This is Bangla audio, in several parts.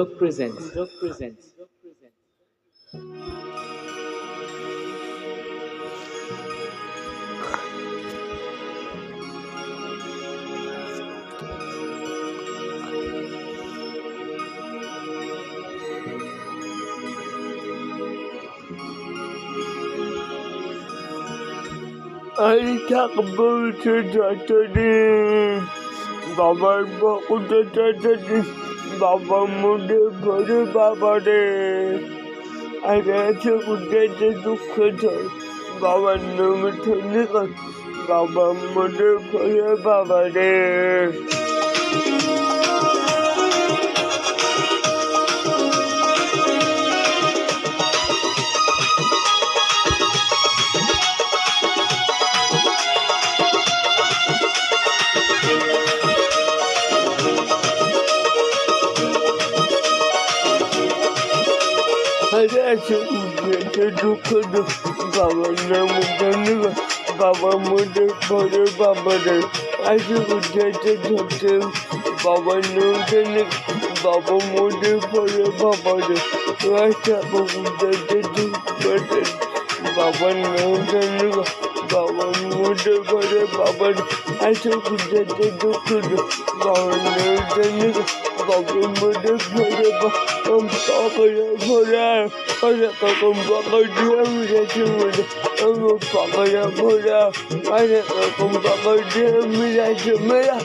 presents. আমি বলছি যতদিন বাবার বকুতে যতদিন বাবার মধ্যে ভরে বাবা রে আর আছে উঠেছে দুঃখ ধর বাবার নামে ধন্যবাদ বাবার মধ্যে ভরে বাবা রে আছে উঠেছে দুঃখ ধর বাবার নামে ধন্যবাদ বাবার মধ্যে ভরে বাবা রে আছে উঠেছে ধরতে বাবার নামে ধন্যবাদ বাবার মধ্যে ভরে বাবা রে আছে উঠেছে দুঃখ বাবার নামে ধন্যবাদ বাবার মধ্যে ভরে বাবার আছে উঠেছে দুঃখ বাবার নামে ধন্যবাদ বাবার মধ্যে ভরে পাকড়ে ভরা রকম পাকড় দিয়ে আমি যাচ্ছি মনে আমার পাকড়ে ভরা অনেক রকম পাকড় দিয়ে আমি যাচ্ছি মেলা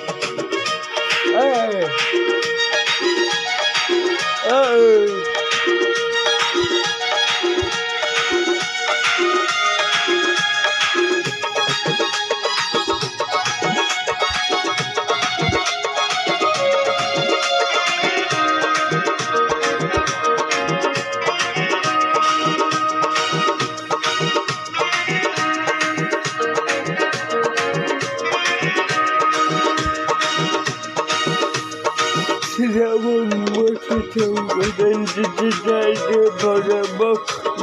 যেমন মুখে চৌকান দিতে চাই যে ভরে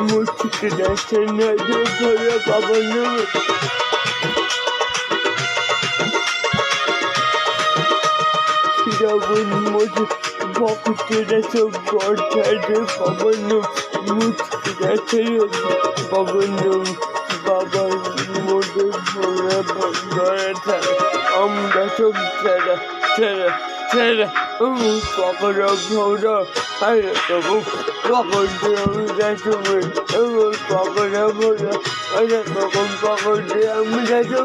মুখে যাচ্ছে না যে ভরে বাবা নেবে যেমন মুখে বকুতে যাচ্ছে গড়টা যে বাবা মুখে যাচ্ছে বাবা বাবার মধ্যে ভরে ভরে থাকে আমরা সব ছেড়ে পাকড়া ভরা আরে তবু পাকড় দিয়ে আমি যাচ্ছি পাকড়া ভরা আরে তখন পাকড় দিয়ে আমি যাচ্ছি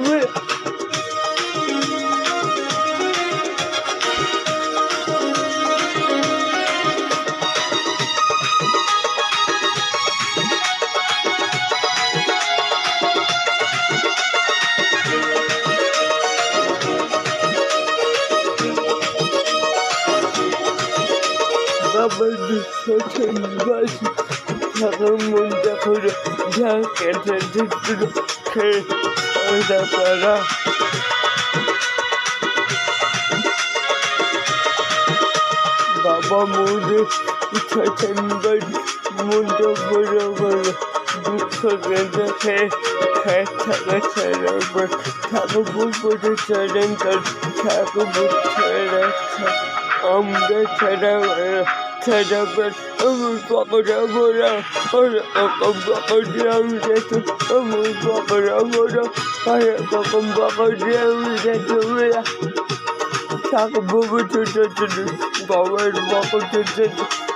বাবার দুঃখে বাসি থাকার মনটা করে যা কেটে দিচ্ছিল খেয়ে পারা বাবা মোড়ে উঠেছেন বাড়ি মনটা ভরে ভরে দুঃখ কেটে খেয়ে থাকা ছেড়ে থাকবো করে ছেড়েন তার থাকবো ছেড়ে আমরা ছেড়ে আমার পাকড়া ভরা পাকড় দিয়ে আমি যেতে আমার পাকড়া ভরা রকম পাকড় দিয়ে আমি যেতে মেলা থাকবো ছোট বাবার পাকড় যেতে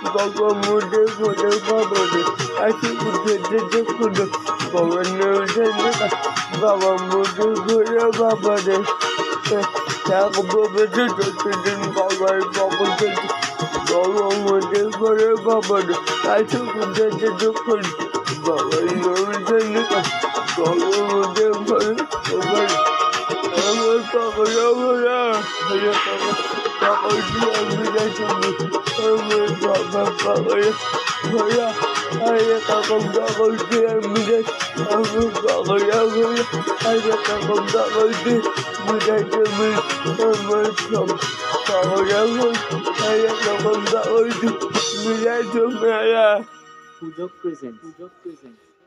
বাবার মধ্যে ভরে বাবারে আছে উঠেছে দেখুন বাবার নেই বাবার মধ্যে ভরে বাবারে থাকবো যতদিন বাবার পাকড় যেতে বাবার মধ্যে ভরে বাবারে আছে উঠেছে দেখুন বাবার নেই বাবার মধ্যে ভরে বাবারে আমার পাকড়া ভরা পাকড় দিয়ে আমি যাচ্ছি আমার বাবা পাকড়া ভরা আরে রকম পাকড় দিয়ে আমি যাচ্ছি আমার পাকড়া ভরা আরে রকম পাকড় দিয়ে আমি যাচ্ছি আমার সব পাকড়া ভরা আরে রকম পাকড় দিয়ে আমি যাচ্ছি মেলা Pujok presents.